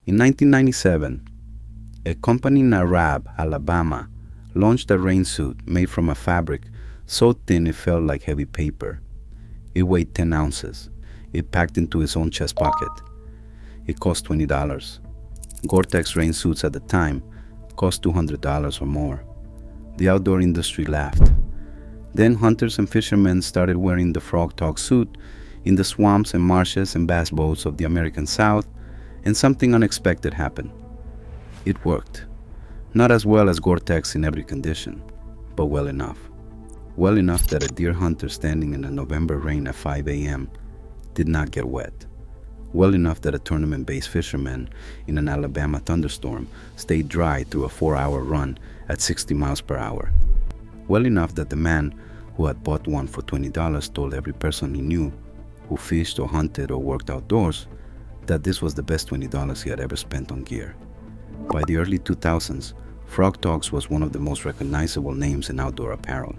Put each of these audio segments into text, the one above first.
In 1997, a company in Arab, Alabama, launched a rain suit made from a fabric so thin it felt like heavy paper. It weighed 10 ounces. It packed into its own chest pocket. It cost $20. Gore-Tex rain suits at the time cost $200 or more. The outdoor industry laughed. Then hunters and fishermen started wearing the Frogg Toggs suit in the swamps and marshes and bass boats of the American South, and something unexpected happened. It worked. Not as well as Gore-Tex in every condition, but well enough. Well enough that a deer hunter standing in a November rain at 5 a.m. did not get wet. Well enough that a tournament-based fisherman in an Alabama thunderstorm stayed dry through a 4-hour run at 60 miles per hour. Well enough that the man who had bought one for $20 told every person he knew who fished or hunted or worked outdoors that this was the best $20 he had ever spent on gear. By the early 2000s, Frogg Toggs was one of the most recognizable names in outdoor apparel.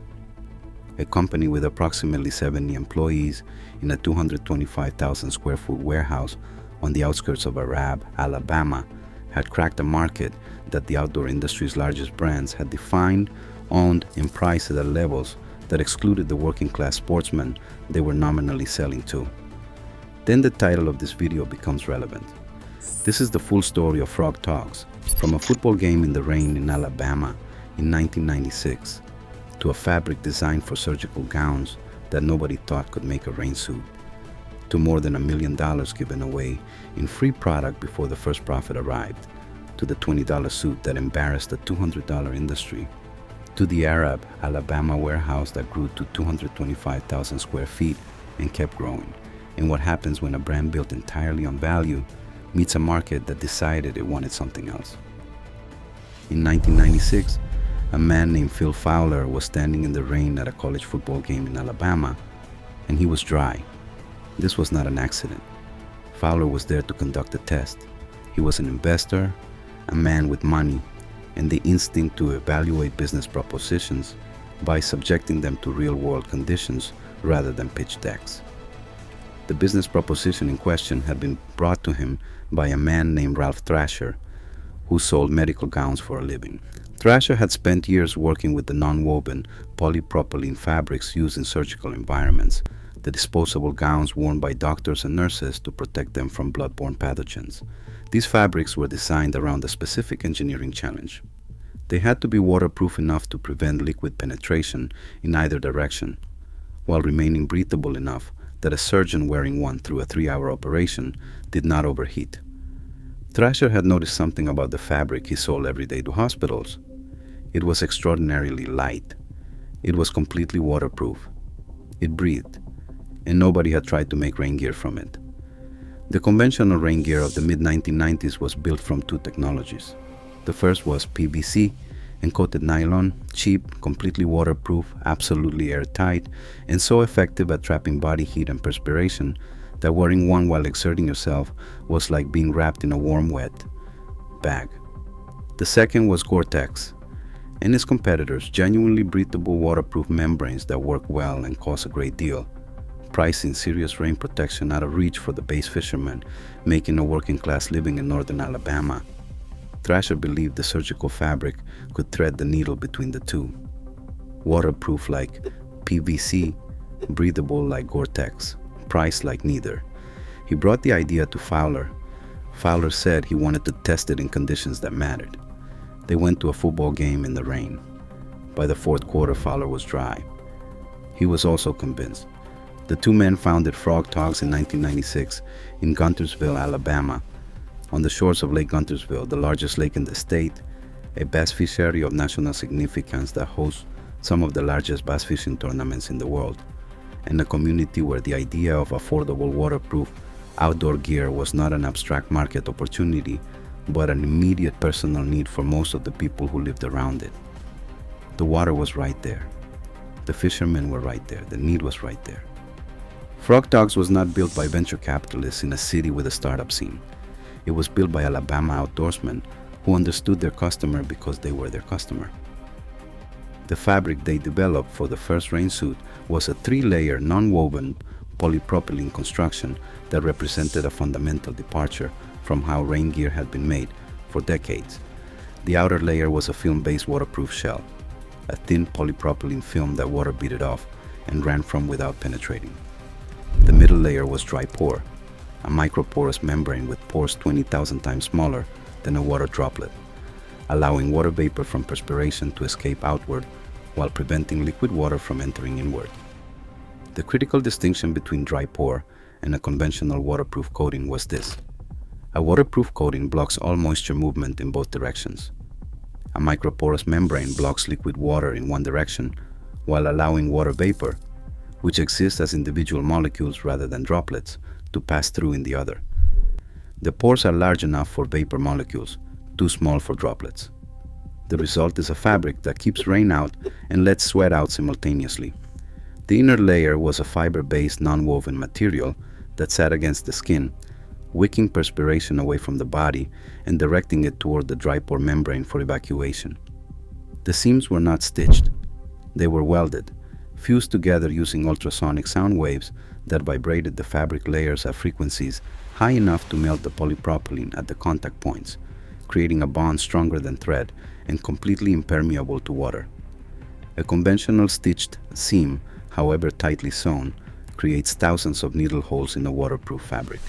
A company with approximately 70 employees in a 225,000 square foot warehouse on the outskirts of Arab, Alabama, had cracked a market that the outdoor industry's largest brands had defined, owned, and priced at levels that excluded the working class sportsmen they were nominally selling to. Then the title of this video becomes relevant. This is the full story of Frogg Toggs, from a football game in the rain in Alabama in 1996 to a fabric designed for surgical gowns that nobody thought could make a rain suit, to more than $1 million given away in free product before the first profit arrived, to the $20 suit that embarrassed the $200 industry, to the Arab, Alabama warehouse that grew to 225,000 square feet and kept growing, and what happens when a brand built entirely on value meets a market that decided it wanted something else. In 1996, a man named Phil Fowler was standing in the rain at a college football game in Alabama, and he was dry. This was not an accident. Fowler was there to conduct a test. He was an investor, a man with money, and the instinct to evaluate business propositions by subjecting them to real-world conditions rather than pitch decks. The business proposition in question had been brought to him by a man named Ralph Thrasher, who sold medical gowns for a living. Thrasher had spent years working with the non-woven polypropylene fabrics used in surgical environments, the disposable gowns worn by doctors and nurses to protect them from bloodborne pathogens. These fabrics were designed around a specific engineering challenge. They had to be waterproof enough to prevent liquid penetration in either direction, while remaining breathable enough that a surgeon wearing one through a 3-hour operation did not overheat. Thrasher had noticed something about the fabric he sold every day to hospitals. It was extraordinarily light. It was completely waterproof. It breathed, and nobody had tried to make rain gear from it. The conventional rain gear of the mid-1990s was built from two technologies. The first was PVC, and-coated nylon, cheap, completely waterproof, absolutely airtight, and so effective at trapping body heat and perspiration that wearing one while exerting yourself was like being wrapped in a warm, wet bag. The second was Gore-Tex and its competitors, genuinely breathable waterproof membranes that work well and cost a great deal, pricing serious rain protection out of reach for the base fisherman making a working-class living in northern Alabama. Thrasher believed the surgical fabric could thread the needle between the two. Waterproof like PVC, breathable like Gore-Tex, priced like neither. He brought the idea to Fowler. Fowler said he wanted to test it in conditions that mattered. They went to a football game in the rain. By the fourth quarter, Fowler was dry. He was also convinced. The two men founded Frogg Toggs in 1996 in Guntersville, Alabama. On the shores of Lake Guntersville, the largest lake in the state, a bass fish area of national significance that hosts some of the largest bass fishing tournaments in the world, and a community where the idea of affordable waterproof outdoor gear was not an abstract market opportunity, but an immediate personal need for most of the people who lived around it. The water was right there. The fishermen were right there. The need was right there. Frogg Toggs was not built by venture capitalists in a city with a startup scene. It was built by Alabama outdoorsmen who understood their customer because they were their customer. The fabric they developed for the first rain suit was a 3-layer non-woven polypropylene construction that represented a fundamental departure from how rain gear had been made for decades. The outer layer was a film-based waterproof shell, a thin polypropylene film that water beat it off and ran from without penetrating. The middle layer was DriPore, a microporous membrane with pores 20,000 times smaller than a water droplet, allowing water vapor from perspiration to escape outward while preventing liquid water from entering inward. The critical distinction between DriPore and a conventional waterproof coating was this. A waterproof coating blocks all moisture movement in both directions. A microporous membrane blocks liquid water in one direction while allowing water vapor, which exists as individual molecules rather than droplets, to pass through in the other. The pores are large enough for vapor molecules, too small for droplets. The result is a fabric that keeps rain out and lets sweat out simultaneously. The inner layer was a fiber-based non-woven material that sat against the skin, wicking perspiration away from the body and directing it toward the DriPore membrane for evacuation. The seams were not stitched. They were welded, fused together using ultrasonic sound waves that vibrated the fabric layers at frequencies high enough to melt the polypropylene at the contact points, creating a bond stronger than thread and completely impermeable to water. A conventional stitched seam, however tightly sewn, creates thousands of needle holes in a waterproof fabric.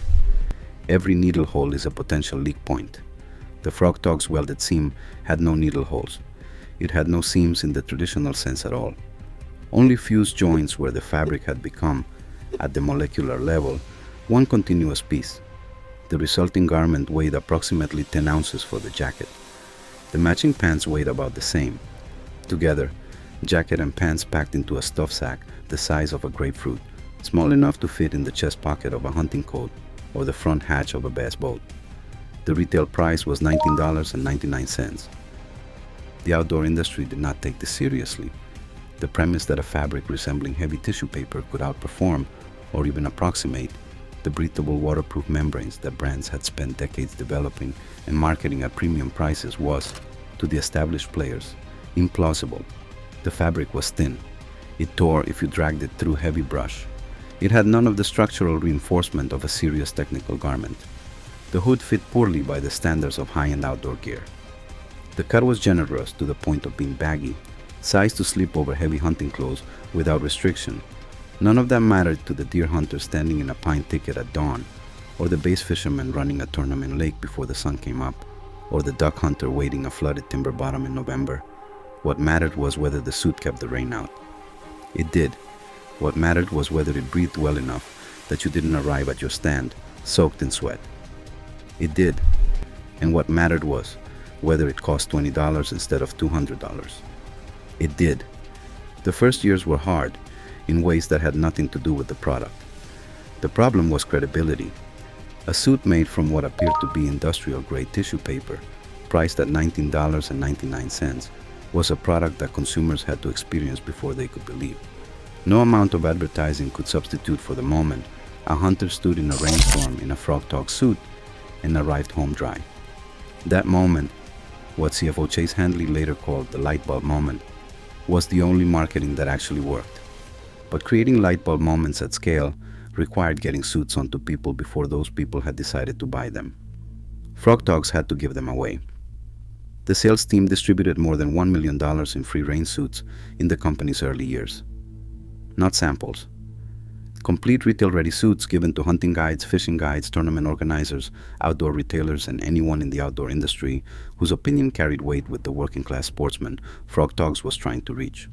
Every needle hole is a potential leak point. The Frogg Toggs welded seam had no needle holes. It had no seams in the traditional sense at all. Only fused joints where the fabric had become, at the molecular level, one continuous piece. The resulting garment weighed approximately 10 ounces for the jacket. The matching pants weighed about the same. Together, jacket and pants packed into a stuff sack the size of a grapefruit, small enough to fit in the chest pocket of a hunting coat or the front hatch of a bass boat. The retail price was $19.99. The outdoor industry did not take this seriously. The premise that a fabric resembling heavy tissue paper could outperform, or even approximate, the breathable waterproof membranes that brands had spent decades developing and marketing at premium prices was, to the established players, implausible. The fabric was thin. It tore if you dragged it through heavy brush. It had none of the structural reinforcement of a serious technical garment. The hood fit poorly by the standards of high-end outdoor gear. The cut was generous to the point of being baggy, sized to slip over heavy hunting clothes without restriction. None of that mattered to the deer hunter standing in a pine thicket at dawn, or the bass fisherman running a tournament lake before the sun came up, or the duck hunter wading a flooded timber bottom in November. What mattered was whether the suit kept the rain out. It did. What mattered was whether it breathed well enough that you didn't arrive at your stand soaked in sweat. It did. And what mattered was whether it cost $20 instead of $200. It did. The first years were hard in ways that had nothing to do with the product. The problem was credibility. A suit made from what appeared to be industrial-grade tissue paper, priced at $19.99, was a product that consumers had to experience before they could believe. No amount of advertising could substitute for the moment a hunter stood in a rainstorm in a Frogg Toggs suit and arrived home dry. That moment, what CFO Chase Handley later called the light bulb moment, was the only marketing that actually worked. But creating light bulb moments at scale required getting suits onto people before those people had decided to buy them. Frogg Toggs had to give them away. The sales team distributed more than $1 million in free rain suits in the company's early years. Not samples. Complete retail-ready suits given to hunting guides, fishing guides, tournament organizers, outdoor retailers, and anyone in the outdoor industry whose opinion carried weight with the working-class sportsman Frogg Toggs was trying to reach.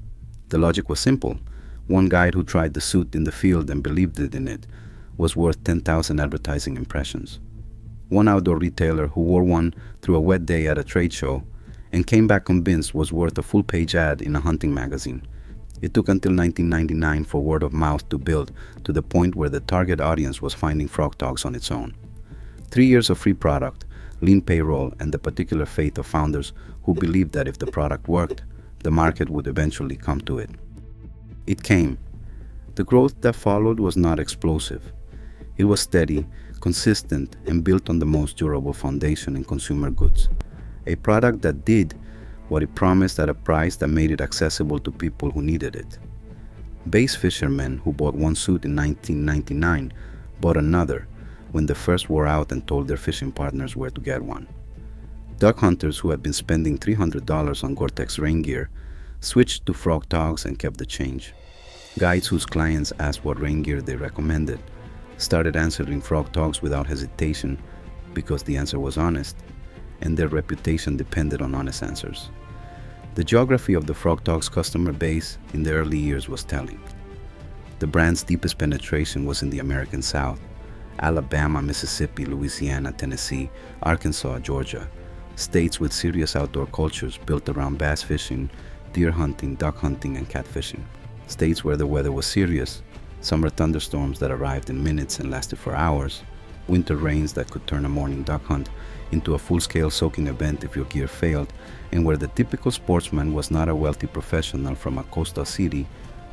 The logic was simple. One guide who tried the suit in the field and believed in it was worth 10,000 advertising impressions. One outdoor retailer who wore one through a wet day at a trade show and came back convinced was worth a full-page ad in a hunting magazine. It took until 1999 for word of mouth to build to the point where the target audience was finding Frogg Toggs on its own. 3 years of free product, lean payroll, and the particular faith of founders who believed that if the product worked, the market would eventually come to it. It came. The growth that followed was not explosive. It was steady, consistent, and built on the most durable foundation in consumer goods. A product that did what it promised at a price that made it accessible to people who needed it. Bass fishermen who bought one suit in 1999 bought another when the first wore out and told their fishing partners where to get one. Duck hunters who had been spending $300 on Gore-Tex rain gear switched to Frogg Toggs and kept the change. Guides whose clients asked what rain gear they recommended started answering Frogg Toggs without hesitation because the answer was honest, and their reputation depended on honest answers. The geography of the Frogg Toggs customer base in the early years was telling. The brand's deepest penetration was in the American South: Alabama, Mississippi, Louisiana, Tennessee, Arkansas, Georgia, states with serious outdoor cultures built around bass fishing, deer hunting, duck hunting, and catfishing. States where the weather was serious: summer thunderstorms that arrived in minutes and lasted for hours, winter rains that could turn a morning duck hunt into a full-scale soaking event if your gear failed, and where the typical sportsman was not a wealthy professional from a coastal city,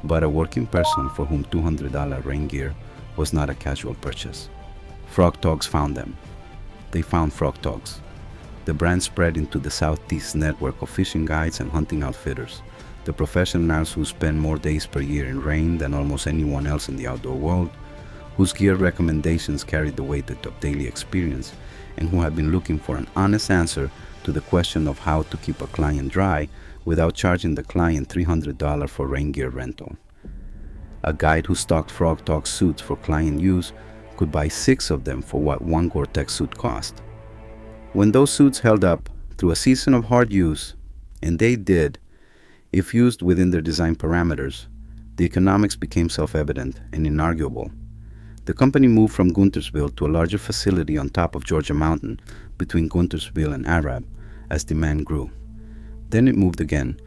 but a working person for whom $200 rain gear was not a casual purchase. Frogg Toggs found them. They found Frogg Toggs. The brand spread into the Southeast network of fishing guides and hunting outfitters, the professionals who spend more days per year in rain than almost anyone else in the outdoor world, whose gear recommendations carried the weight of daily experience, and who have been looking for an honest answer to the question of how to keep a client dry without charging the client $300 for rain gear rental. A guide who stocked Frogg Toggs suits for client use could buy 6 of them for what one Gore-Tex suit cost. When those suits held up through a season of hard use, and they did, if used within their design parameters, the economics became self-evident and inarguable. The company moved from Guntersville to a larger facility on top of Georgia Mountain between Guntersville and Arab as demand grew. Then it moved again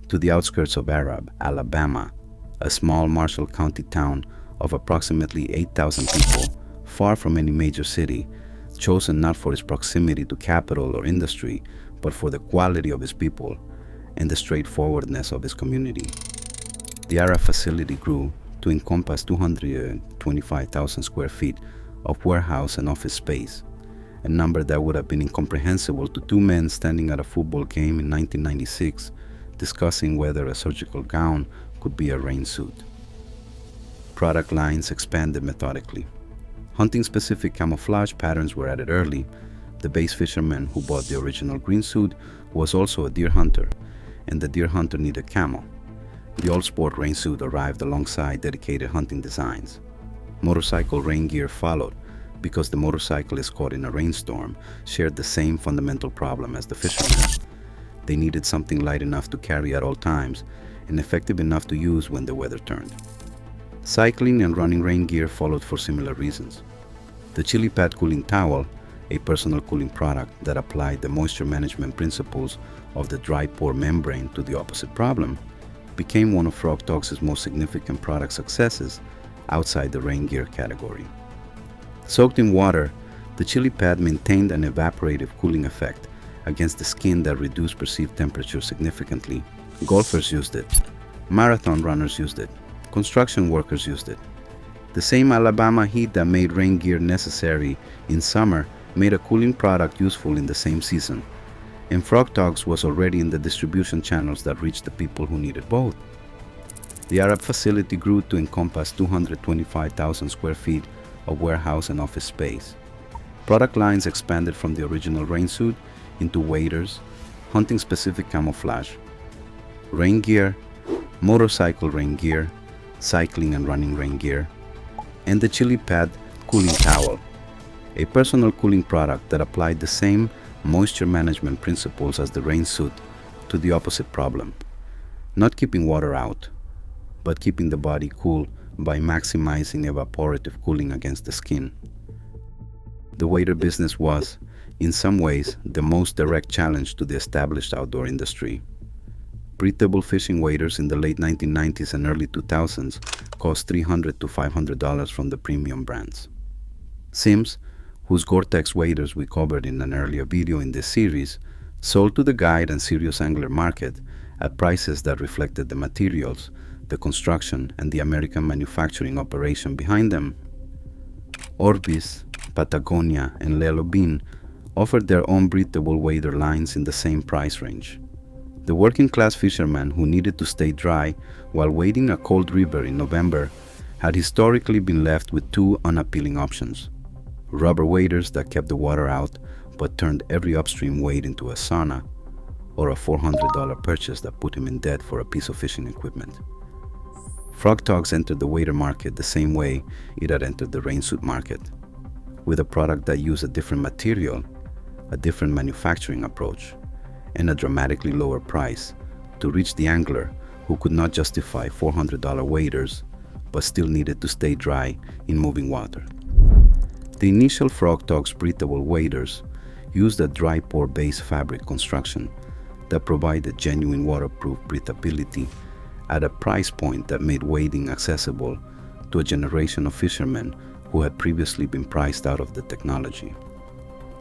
to the outskirts of Arab, Alabama, a small Marshall County town of approximately 8,000 people, far from any major city, chosen not for its proximity to capital or industry, but for the quality of its people and the straightforwardness of its community. The Arab facility grew to encompass 225,000 square feet of warehouse and office space, a number that would have been incomprehensible to 2 men standing at a football game in 1996 discussing whether a surgical gown could be a rain suit. Product lines expanded methodically. Hunting-specific camouflage patterns were added early. The base fisherman who bought the original green suit was also a deer hunter, and the deer hunter needed camo. The all-sport rain suit arrived alongside dedicated hunting designs. Motorcycle rain gear followed because the motorcyclist caught in a rainstorm shared the same fundamental problem as the fisherman. They needed something light enough to carry at all times and effective enough to use when the weather turned. Cycling and running rain gear followed for similar reasons. The Chili Pad cooling towel, a personal cooling product that applied the moisture management principles of the DriPore membrane to the opposite problem, became one of Frogg Toggs' most significant product successes outside the rain gear category. Soaked in water, the Chili Pad maintained an evaporative cooling effect against the skin that reduced perceived temperature significantly. Golfers used it. Marathon runners used it. Construction workers used it. The same Alabama heat that made rain gear necessary in summer made a cooling product useful in the same season, and Frogg Toggs was already in the distribution channels that reached the people who needed both. The Arab facility grew to encompass 225,000 square feet of warehouse and office space. Product lines expanded from the original rain suit into waders, hunting-specific camouflage, rain gear, motorcycle rain gear, cycling and running rain gear, and the Chili Pad cooling towel, a personal cooling product that applied the same moisture management principles as the rain suit to the opposite problem: not keeping water out, but keeping the body cool by maximizing evaporative cooling against the skin. The wader business was, in some ways, the most direct challenge to the established outdoor industry. Breathable fishing waders in the late 1990s and early 2000s cost $300 to $500 from the premium brands. Simms, whose Gore-Tex waders we covered in an earlier video in this series, sold to the guide and serious angler market at prices that reflected the materials, the construction, and the American manufacturing operation behind them. Orbis, Patagonia, and Lelo Bean offered their own breathable wader lines in the same price range. The working-class fisherman who needed to stay dry while wading a cold river in November had historically been left with 2 unappealing options: rubber waders that kept the water out but turned every upstream wade into a sauna, or a $400 purchase that put him in debt for a piece of fishing equipment. Frogg Toggs entered the wader market the same way it had entered the rainsuit market, with a product that used a different material, a different manufacturing approach, and a dramatically lower price to reach the angler who could not justify $400 waders but still needed to stay dry in moving water. The initial Frogg Toggs breathable waders used a DriPore based fabric construction that provided genuine waterproof breathability at a price point that made wading accessible to a generation of fishermen who had previously been priced out of the technology.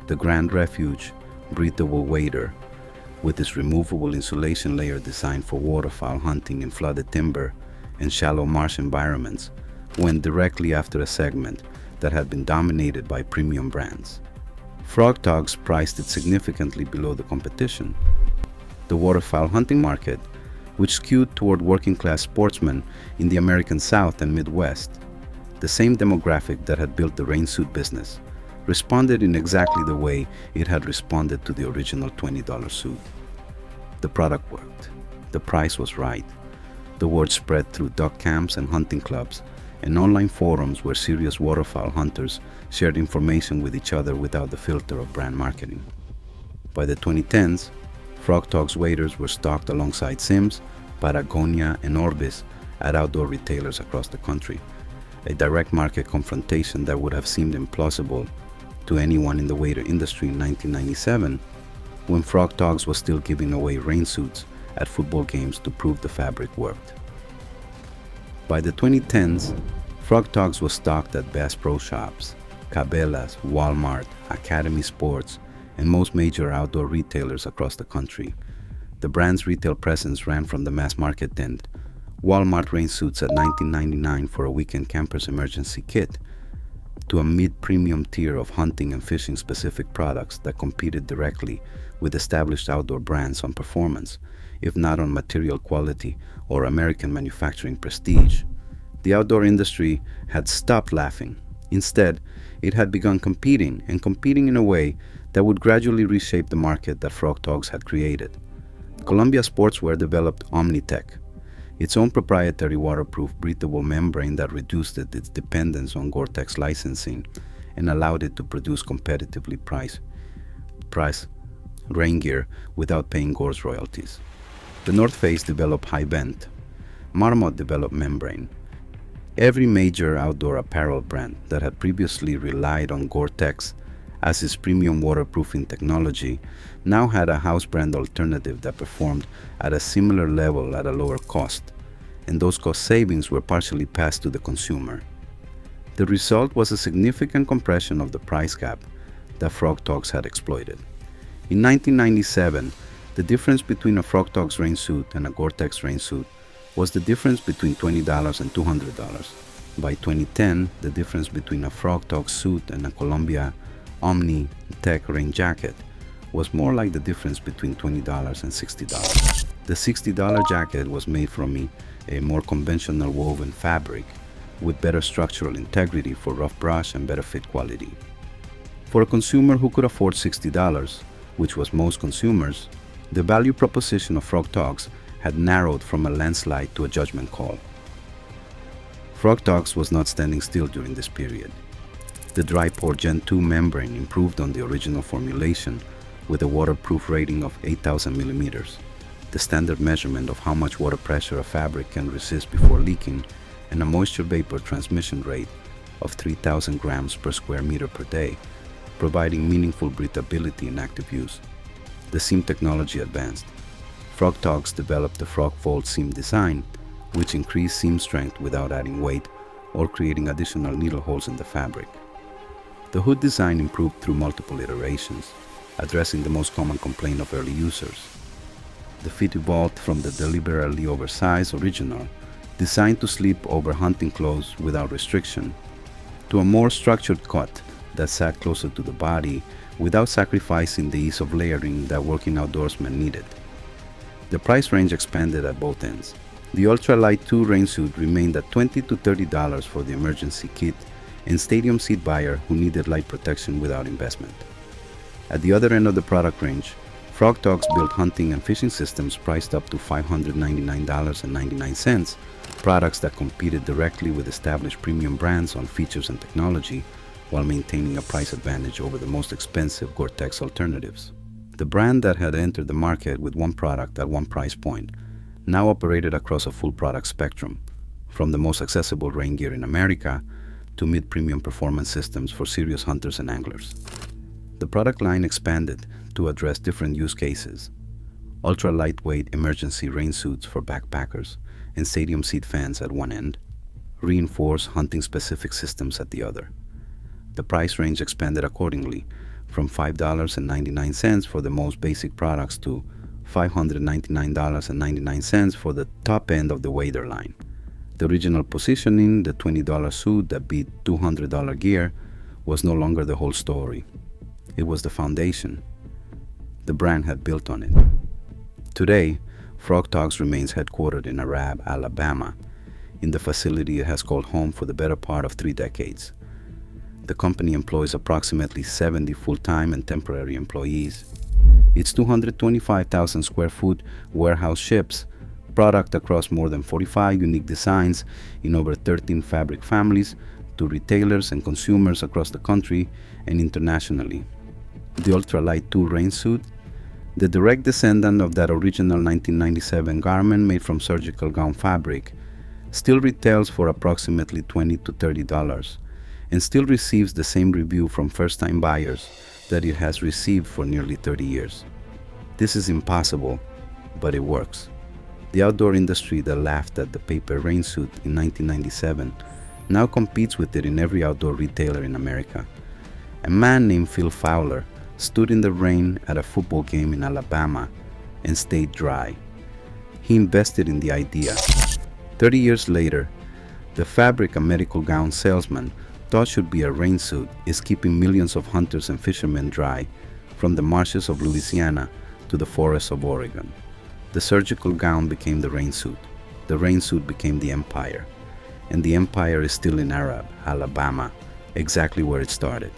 The Grand Refuge breathable wader, with its removable insulation layer designed for waterfowl hunting in flooded timber and shallow marsh environments, went directly after a segment that had been dominated by premium brands. Frogg Toggs priced it significantly below the competition. The waterfowl hunting market, which skewed toward working-class sportsmen in the American South and Midwest, the same demographic that had built the rainsuit business, responded in exactly the way it had responded to the original $20 suit. The product worked. The price was right. The word spread through duck camps and hunting clubs and online forums where serious waterfowl hunters shared information with each other without the filter of brand marketing. By the 2010s, Frogg Toggs waders were stocked alongside Simms, Patagonia, and Orbis at outdoor retailers across the country, a direct market confrontation that would have seemed implausible to anyone in the wader industry in 1997, when Frogg Toggs was still giving away rain suits at football games to prove the fabric worked. By the 2010s, Frogg Toggs was stocked at Bass Pro Shops, Cabela's, Walmart, Academy Sports, and most major outdoor retailers across the country. The brand's retail presence ran from the mass market tent, Walmart rain suits at $19.99 for a weekend camper's emergency kit, to a mid-premium tier of hunting and fishing specific products that competed directly with established outdoor brands on performance, if not on material quality or American manufacturing prestige. The outdoor industry had stopped laughing. Instead, it had begun competing, and competing in a way that would gradually reshape the market that Frogg Toggs had created. Columbia Sportswear developed Omnitech, its own proprietary waterproof breathable membrane that reduced its dependence on Gore-Tex licensing and allowed it to produce competitively priced rain gear without paying Gore's royalties. The North Face developed High Vent. Marmot developed Membrane. Every major outdoor apparel brand that had previously relied on Gore-Tex as its premium waterproofing technology now had a house brand alternative that performed at a similar level at a lower cost, and those cost savings were partially passed to the consumer. The result was a significant compression of the price gap that Frogg Toggs had exploited. In 1997, the difference between a Frogg Toggs rain suit and a Gore-Tex rain suit was the difference between $20 and $200. By 2010, the difference between a Frogg Toggs suit and a Columbia Omni-Tech rain jacket was more like the difference between $20 and $60. The $60 jacket was made from a more conventional woven fabric with better structural integrity for rough brush and better fit quality. For a consumer who could afford $60, which was most consumers, the value proposition of Frogg Toggs had narrowed from a landslide to a judgment call. Frogg Toggs was not standing still during this period. The DriPore Gen 2 membrane improved on the original formulation with a waterproof rating of 8,000 millimeters, the standard measurement of how much water pressure a fabric can resist before leaking, and a moisture vapor transmission rate of 3,000 grams per square meter per day, providing meaningful breathability in active use. The seam technology advanced. Frogg Toggs developed the Frogg Fold seam design, which increased seam strength without adding weight or creating additional needle holes in the fabric. The hood design improved through multiple iterations, addressing the most common complaint of early users. The fit evolved from the deliberately oversized original, designed to slip over hunting clothes without restriction, to a more structured cut that sat closer to the body without sacrificing the ease of layering that working outdoorsmen needed. The price range expanded at both ends. The Ultralight 2 rain suit remained at $20 to $30 for the emergency kit and stadium seat buyer who needed light protection without investment. At the other end of the product range, Frogg Toggs built hunting and fishing systems priced up to $599.99, products that competed directly with established premium brands on features and technology while maintaining a price advantage over the most expensive Gore-Tex alternatives. The brand that had entered the market with one product at one price point now operated across a full product spectrum, from the most accessible rain gear in America to mid-premium performance systems for serious hunters and anglers. The product line expanded to address different use cases: ultra-lightweight emergency rain suits for backpackers and stadium seat fans at one end, reinforced hunting-specific systems at the other. The price range expanded accordingly, from $5.99 for the most basic products to $599.99 for the top end of the wader line. The original positioning, the $20 suit that beat $200 gear, was no longer the whole story. It was the foundation the brand had built on it. Today, Frogg Toggs remains headquartered in Arab, Alabama, in the facility it has called home for the better part of 3 decades. The company employs approximately 70 full-time and temporary employees. Its 225,000 square foot warehouse ships product across more than 45 unique designs in over 13 fabric families to retailers and consumers across the country and internationally. The Ultralight 2 rain suit, the direct descendant of that original 1997 garment made from surgical gown fabric, still retails for approximately $20 to $30 and still receives the same review from first-time buyers that it has received for nearly 30 years. This is impossible, but it works. The outdoor industry that laughed at the paper rain suit in 1997 now competes with it in every outdoor retailer in America. A man named Phil Fowler stood in the rain at a football game in Alabama and stayed dry. He invested in the idea. 30 years later, the fabric a medical gown salesman thought should be a rain suit is keeping millions of hunters and fishermen dry, from the marshes of Louisiana to the forests of Oregon. The surgical gown became the rain suit. The rain suit became the empire. And the empire is still in Arab, Alabama, exactly where it started.